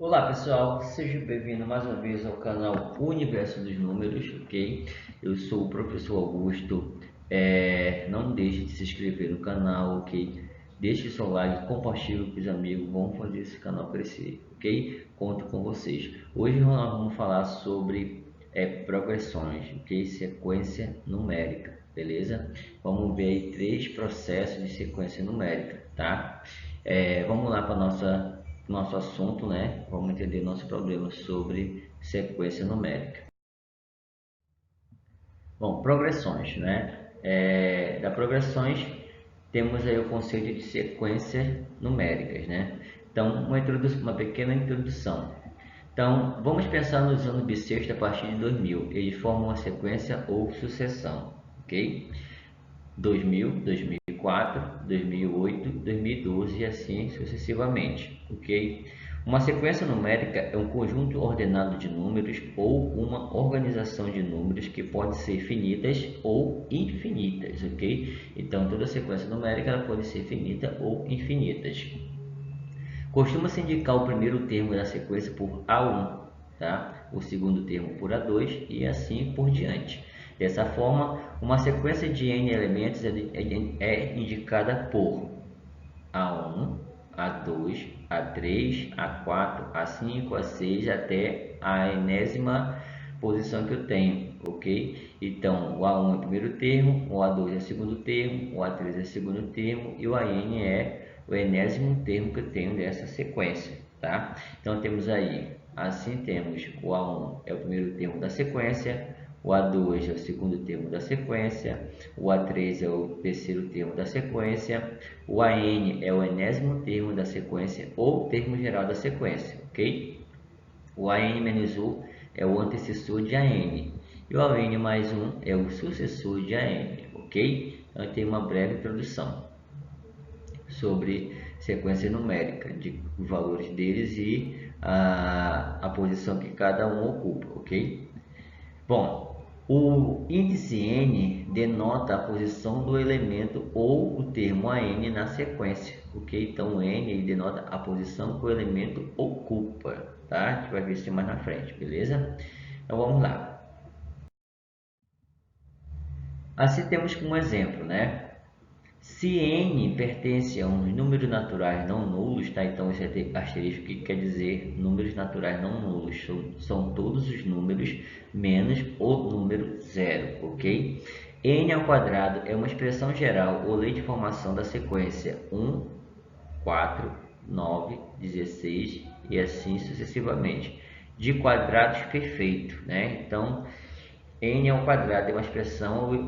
Olá pessoal, seja bem-vindo mais uma vez ao canal Universo dos Números, ok? Eu sou o professor Augusto. Não deixe de se inscrever no canal, ok? Deixe seu like, compartilhe com os amigos, vamos fazer esse canal crescer, ok? Conto com vocês. Hoje nós vamos falar sobre progressões, ok? Sequência numérica, beleza? Vamos ver aí 3 processos de sequência numérica, tá? Vamos lá para nosso assunto, né? Vamos entender nosso problema sobre sequência numérica. Bom, progressões, né? Da progressões temos aí o conceito de sequências numéricas, né? Então, uma pequena introdução. Então, vamos pensar nos anos bissextos a partir de 2000. Eles formam uma sequência ou sucessão, ok? 2000, 2004, 2008, 2012 e assim sucessivamente, ok? Uma sequência numérica é um conjunto ordenado de números ou uma organização de números que pode ser finitas ou infinitas, ok? Então, toda sequência numérica ela pode ser finita ou infinitas. Costuma-se indicar o primeiro termo da sequência por A1, tá? O segundo termo por A2 e assim por diante. Dessa forma, uma sequência de n elementos é indicada por A1, A2, A3, A4, A5, A6 até a enésima posição que eu tenho, ok? Então, o A1 é o primeiro termo, o A2 é o segundo termo, o A3 é o segundo termo e o AN é o enésimo termo que eu tenho dessa sequência, tá? Então, temos aí, assim temos o A1 é o primeiro termo da sequência, o A2 é o segundo termo da sequência, o A3 é o terceiro termo da sequência, o AN é o enésimo termo da sequência ou termo geral da sequência, ok? O AN-1 é o antecessor de AN e o AN mais 1 é o sucessor de AN, ok? Então, tem uma breve introdução sobre sequência numérica, de os valores deles e a posição que cada um ocupa, ok? Bom, o índice n denota a posição do elemento ou o termo AN na sequência, ok? Então, o n ele denota a posição que o elemento ocupa, tá? A gente vai ver isso mais na frente, beleza? Então, vamos lá. Assim, temos como exemplo, né? Se n pertence a uns números naturais não nulos, tá? Então, esse asterisco que quer dizer números naturais não nulos. São todos os números menos o número zero, ok? N ao quadrado é uma expressão geral ou lei de formação da sequência 1, 4, 9, 16 e assim sucessivamente, de quadrados perfeitos, né? Então, n ao quadrado é uma expressão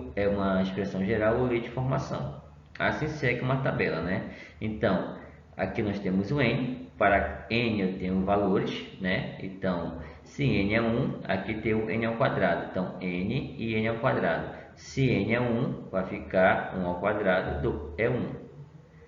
geral ou lei de formação. Assim segue uma tabela, né? Então, aqui nós temos o n. Para n eu tenho valores, né? Então, se n é 1, aqui tem o n ao quadrado. Então, n e n ao quadrado. Se n é 1, vai ficar 1 ao quadrado é 1.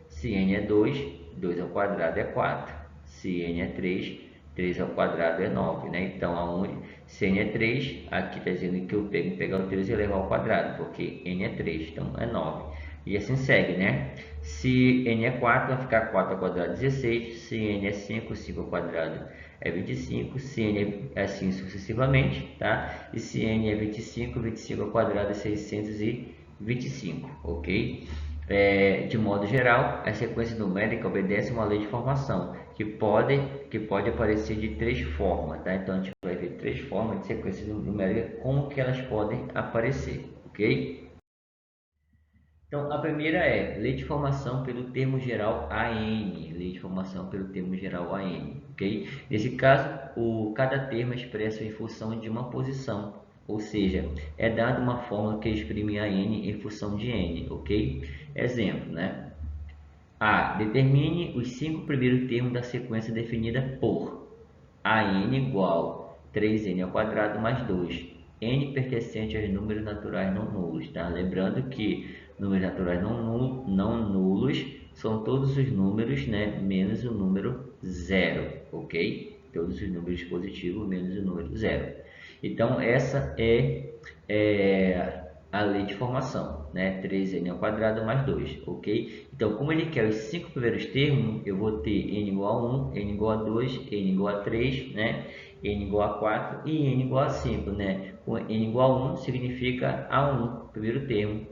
Se n é 2, 2 ao quadrado é 4. Se n é 3, 3 ao quadrado é 9, né? Então, se n é 3, aqui está dizendo que eu tenho que pegar o 3 e levar ao quadrado, porque n é 3, então é 9. E assim segue, né? Se n é 4, vai ficar 4 ao quadrado 16. Se n é 5, 5 ao quadrado é 25. Se n é assim sucessivamente, tá? E se n é 25, 25 ao quadrado é 625, ok? De modo geral, a sequência numérica obedece a uma lei de formação que pode aparecer de 3 formas, tá? Então a gente vai ver 3 formas de sequência numérica, como que elas podem aparecer, ok? Então a primeira é lei de formação pelo termo geral AN, lei de formação pelo termo geral AN, ok? Nesse caso, cada termo é expresso em função de uma posição, ou seja, é dada uma fórmula que exprime AN em função de N, ok? Exemplo, né? A. Determine os 5 primeiros termos da sequência definida por AN igual 3n ao quadrado mais 2. N pertencente aos números naturais não nulos, tá? Lembrando que números naturais não nulos são todos os números, né, menos o número zero, ok? Todos os números positivos menos o número zero. Então, essa é a lei de formação, né? 3n ao quadrado mais 2, ok? Então, como ele quer os 5 primeiros termos, eu vou ter n igual a 1, n igual a 2, n igual a 3, né? N igual a 4 e n igual a 5, né? Com n igual a 1 significa A1, primeiro termo,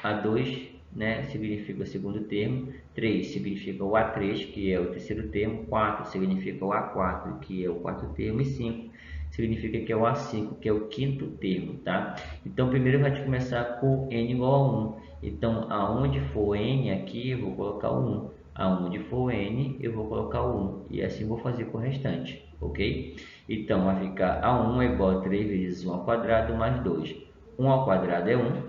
A2, né, significa o segundo termo, 3 significa o A3, que é o terceiro termo, 4 significa o A4, que é o quarto termo, e 5 significa que é o A5, que é o quinto termo, tá? Então, primeiro vai te começar com n igual a 1. Então, aonde for n aqui, eu vou colocar o 1. Aonde for n, eu vou colocar o 1. E assim vou fazer com o restante, ok? Então, vai ficar A1 é igual a 3 vezes 1 ao quadrado mais 2. 1 ao quadrado é 1.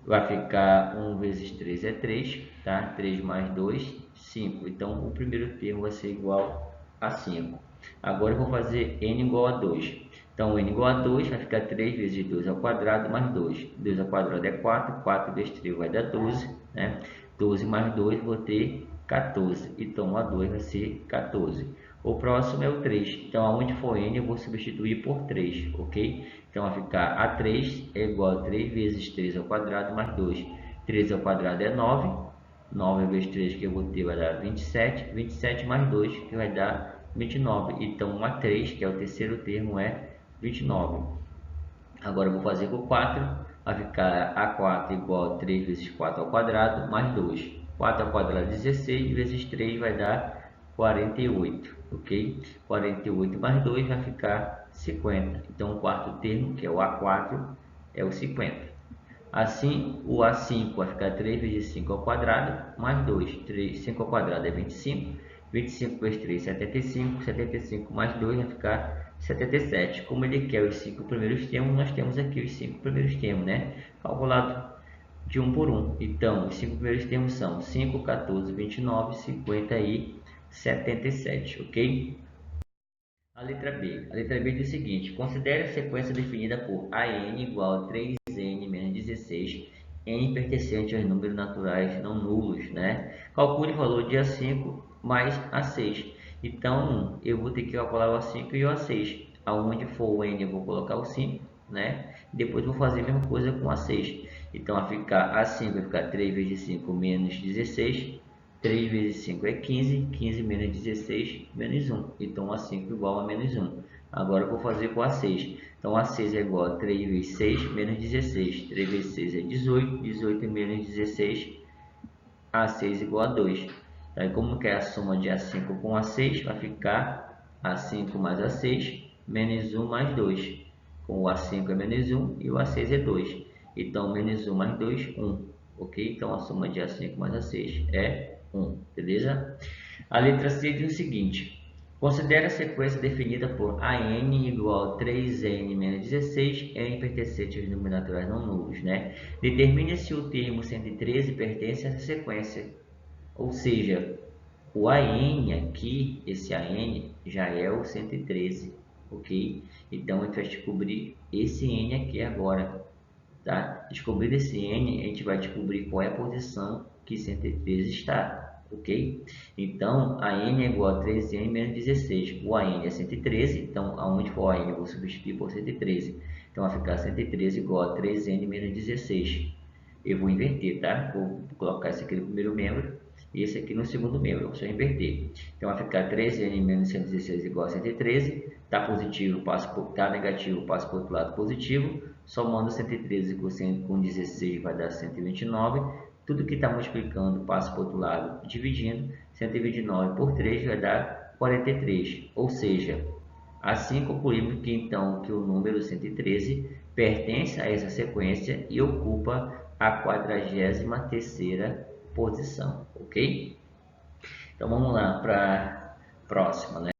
Vai ficar 1 vezes 3 é 3, tá? 3 mais 2, 5. Então, o primeiro termo vai ser igual a 5. Agora eu vou fazer n igual a 2. Então, n igual a 2 vai ficar 3 vezes 2 ao quadrado mais 2. 2 ao quadrado é 4, 4 vezes 3 vai dar 12, né? 12 mais 2 vou ter 14. Então, o A2 vai ser 14. O próximo é o 3. Então, aonde for n, eu vou substituir por 3, ok? Então, vai ficar A3 é igual a 3 vezes 3 ao quadrado mais 2. 3 ao quadrado é 9. 9 vezes 3 que eu vou ter vai dar 27. 27 mais 2 que vai dar 29. Então, A3, que é o terceiro termo, é 29. Agora eu vou fazer com 4. Vai ficar A4 igual a 3 vezes 4 ao quadrado mais 2. 4 ao quadrado é 16 vezes 3 vai dar 48, ok? 48 mais 2 vai ficar 50. Então, o quarto termo, que é o A4, é o 50. Assim, o A5 vai ficar 3 vezes 5 ao quadrado, mais 2. 3, 5 ao quadrado é 25. 25 vezes 3, 75. 75 mais 2 vai ficar 77. Como ele quer os 5 primeiros termos, nós temos aqui os 5 primeiros termos, né? Calculado de um por um. Então, os 5 primeiros termos são 5, 14, 29, 50 e 77, ok? A letra B. A letra B diz o seguinte: considere a sequência definida por AN igual a 3n menos 16, n pertencente aos números naturais não nulos, né? Calcule o valor de A5 mais A6. Então, eu vou ter que calcular o A5 e o A6. Aonde for o n, eu vou colocar o 5, né? Depois vou fazer a mesma coisa com o A6. Então, vai ficar A5 vai ficar 3 vezes 5 menos 16. 3 vezes 5 é 15, 15 menos 16, menos 1. Então, A5 igual a menos 1. Agora, eu vou fazer com A6. Então, A6 é igual a 3 vezes 6, menos 16. 3 vezes 6 é 18, 18 menos 16, A6 igual a 2. Aí, como que é a soma de A5 com A6? Vai ficar A5 mais A6, menos 1 mais 2. Com o A5 é menos 1 e o A6 é 2. Então, menos 1 mais 2, 1. Ok? Então, a soma de A5 mais A6 é 1. Beleza? A letra C diz o seguinte: considere a sequência definida por AN igual a 3n menos 16, n pertencente aos números naturais não nulos, né? Determine se o termo 113 pertence a essa sequência. Ou seja, o AN aqui, esse AN, já é o 113, ok? Então, a gente vai descobrir esse N aqui agora, tá? Descobrir esse N, a gente vai descobrir qual é a posição que 113 está, ok? Então, a N é igual a 3n menos 16. O AN é 113, então, aonde for a N, eu vou substituir por 113. Então, vai ficar 113 igual a 3n menos 16. Eu vou inverter, tá? Vou colocar esse aqui no primeiro membro e esse aqui no segundo membro. Vou só inverter. Então, vai ficar 3n menos 116 igual a 113. Está positivo, tá negativo, passa para o outro lado positivo. Somando 113 com 16 vai dar 129. Tudo que está multiplicando passa para o outro lado dividindo. 129 por 3 vai dar 43. Ou seja, assim concluímos que então que o número 113 pertence a essa sequência e ocupa a 43ª posição, ok? Então vamos lá para a próxima, né?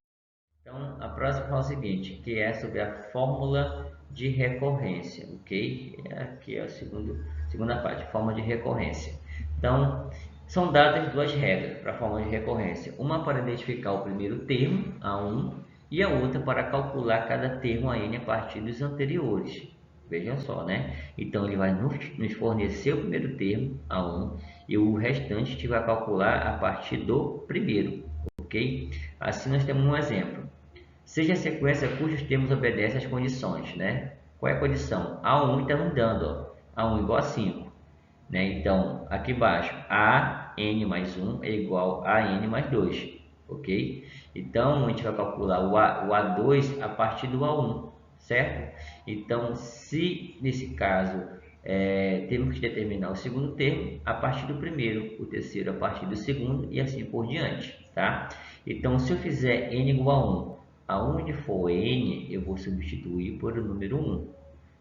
Então a próxima fala o seguinte, que é sobre a fórmula de recorrência, ok? Aqui é a segunda parte, fórmula de recorrência. Então são dadas duas regras para a fórmula de recorrência, uma para identificar o primeiro termo, A1, e a outra para calcular cada termo AN a partir dos anteriores. Vejam só, né? Então ele vai nos fornecer o primeiro termo, A1, e o restante a gente vai calcular a partir do primeiro, ok? Assim nós temos um exemplo. Seja a sequência cujos termos obedecem às condições, né? Qual é a condição? A1 está nos dando, ó, A1 igual a 5. Né? Então, aqui embaixo, a n mais 1 é igual a n mais 2, ok? Então, a gente vai calcular o A2 a partir do A1, certo? Então, se nesse caso temos que determinar o segundo termo a partir do primeiro, o terceiro a partir do segundo e assim por diante, tá? Então, se eu fizer n igual a 1, aonde for n, eu vou substituir por o número 1.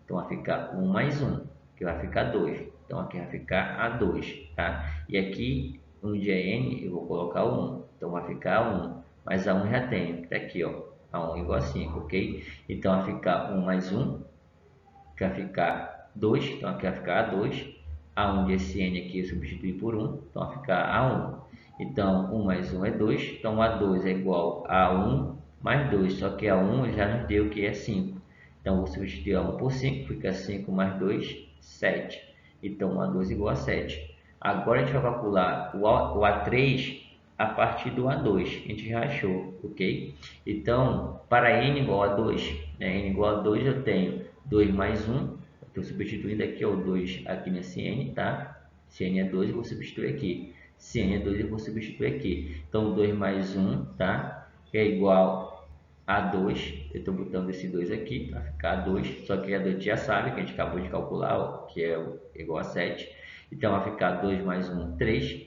Então, vai ficar 1 mais 1, que vai ficar 2. Então, aqui vai ficar A2, tá? E aqui, onde é N, eu vou colocar o 1. Então, vai ficar 1. Mas A1 já tem, tá aqui, ó. A1 igual a 5, ok? Então, vai ficar 1 mais 1, que vai ficar 2. Então, aqui vai ficar A2. Aonde esse N aqui eu substituir por 1. Então, vai ficar A1. Então, 1 mais 1 é 2. Então, A2 é igual a 1 mais 2. Só que A1 já nos deu que é 5. Então, vou substituir A1 por 5, fica 5 mais 2, 7. Então, A2 igual a 7. Agora, a gente vai calcular o A3 a partir do A2. A gente já achou, ok? Então, para N igual a 2, né? N igual a 2, eu tenho 2 mais 1. Estou substituindo aqui o 2 aqui nesse N, tá? Se N é 2, eu vou substituir aqui. Se N é 2, eu vou substituir aqui. Então, 2 mais 1, tá? Que é igual a 2, eu estou botando esse 2 aqui para ficar 2, só que a 2 já sabe que a gente acabou de calcular, ó, que é igual a 7. Então vai ficar 2 mais 1, 3.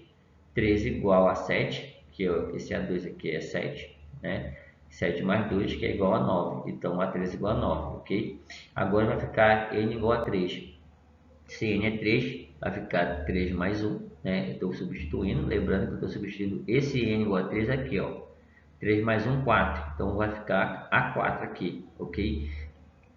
3 igual a 7, que esse A2 aqui é 7, né? 7 mais 2, que é igual a 9. Então A3 igual a 9, ok? Agora vai ficar N igual a 3. Se N é 3, vai ficar 3 mais 1, né? Estou substituindo, lembrando que eu estou substituindo esse N igual a 3 aqui, ó. 3 mais 1, 4. Então, vai ficar A4 aqui, ok?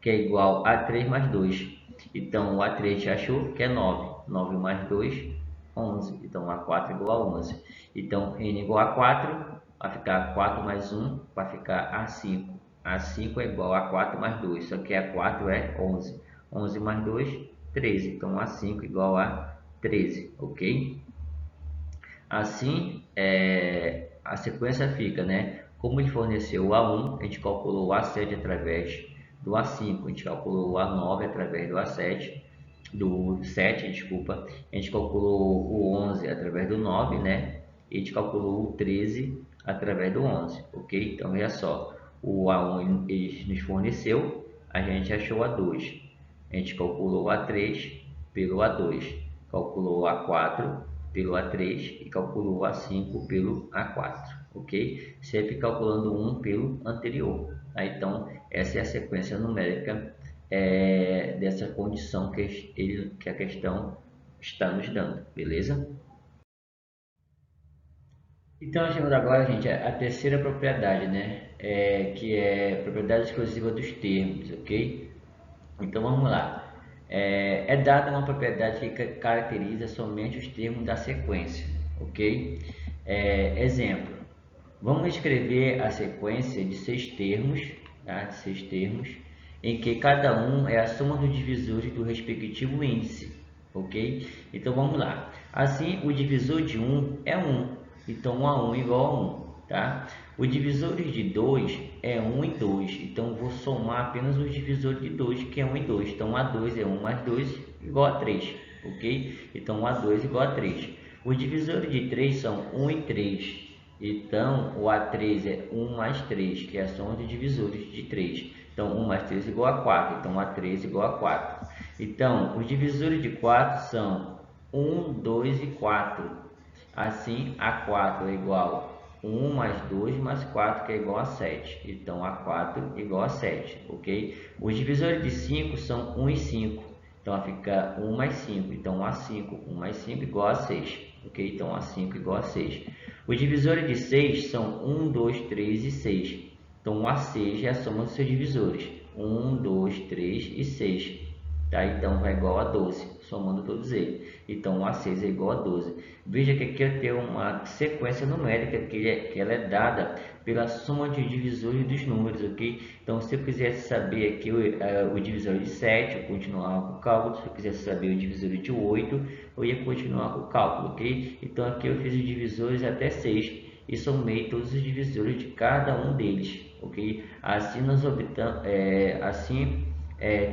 Que é igual a 3 mais 2. Então, o A3 já achou que é 9. 9 mais 2, 11. Então, A4 igual a 11. Então, N igual a 4, vai ficar 4 mais 1, vai ficar A5. A5 é igual a 4 mais 2, só que A4 é 11. 11 mais 2, 13. Então, A5 igual a 13, ok? Assim, a sequência fica, né? Como ele forneceu o A1, a gente calculou o A7 através do A5, a gente calculou o A9 através do A7, do 7, desculpa, a gente calculou o 11 através do 9, né? E a gente calculou o 13 através do 11, ok? Então, veja só, o A1 ele nos forneceu, a gente achou o A2, a gente calculou o A3 pelo A2, calculou o A4 pelo A3 e calculou o A5 pelo A4, ok? Sempre calculando um pelo anterior. Tá? Então, essa é a sequência numérica dessa condição que a questão está nos dando, beleza? Então, chegando agora, gente, a terceira propriedade, né? Que é propriedade exclusiva dos termos, ok? Então, vamos lá. É dada uma propriedade que caracteriza somente os termos da sequência, ok? Exemplo, vamos escrever a sequência de 6 termos, tá? 6 termos, em que cada um é a soma dos divisores do respectivo índice, ok? Então vamos lá. Assim, o divisor de 1 é 1, então 1 a 1 igual a 1, tá? O divisor de 2 é 1 e 2, então vou somar apenas os divisores de 2, que é 1 e 2. Então A2 é 1 mais 2 igual a 3, ok? Então A2 igual a 3. Os divisores de 3 são 1 e 3. Então, o A3 é 1 mais 3, que é a soma de divisores de 3. Então, 1 mais 3 igual a 4. Então, A3 igual a 4. Então, os divisores de 4 são 1, 2 e 4. Assim, A4 é igual a 1 mais 2 mais 4, que é igual a 7. Então, A4 igual a 7, ok? Os divisores de 5 são 1 e 5. Então, vai ficar 1 mais 5. Então, A5, 1 mais 5 igual a 6. Ok? Então, A5 igual a 6. Os divisores de 6 são 1, 2, 3 e 6. Então, o A6 é a soma dos seus divisores. 1, 2, 3 e 6. Tá? Então, vai igual a 12, somando todos eles. Então, o A6 é igual a 12. Veja que aqui eu tenho uma sequência numérica que ela é dada pela soma de divisores dos números, ok? Então, se eu quisesse saber aqui o divisor de 7, eu continuava com o cálculo. Se eu quisesse saber o divisor de 8, eu ia continuar com o cálculo, ok? Então, aqui eu fiz os divisores até 6 e somei todos os divisores de cada um deles, ok? Assim, nós obtamos,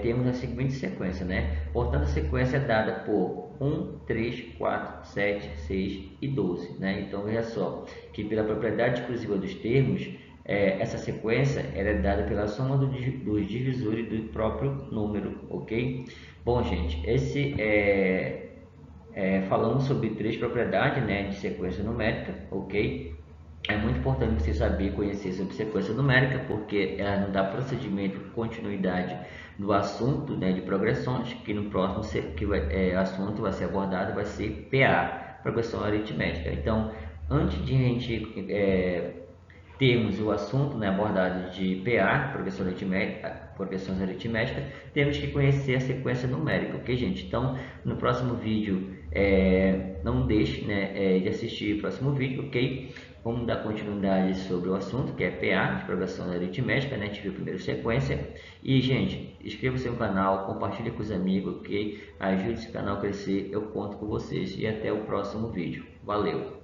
temos a seguinte sequência, né? Portanto, a sequência é dada por 1, 3, 4, 7, 6 e 12, né? Então, veja só que pela propriedade exclusiva dos termos, essa sequência ela é dada pela soma dos divisores do próprio número, ok? Bom, gente, falamos sobre três propriedades, né, de sequência numérica, ok? É muito importante você saber conhecer sobre sequência numérica, porque ela não dá procedimento, continuidade do assunto, né, de progressões, que no próximo assunto vai ser abordado, vai ser PA, progressão aritmética. Então, antes de a gente termos o assunto, né, abordado de PA, progressões aritméticas, temos que conhecer a sequência numérica, ok, gente? Então, no próximo vídeo, não deixe, né, de assistir o próximo vídeo, ok? Vamos dar continuidade sobre o assunto, que é PA, de progressão aritmética, né? A gente viu primeiro sequência. E, gente, inscreva-se no canal, compartilhe com os amigos, ok? Ajude esse canal a crescer, eu conto com vocês. E até o próximo vídeo. Valeu!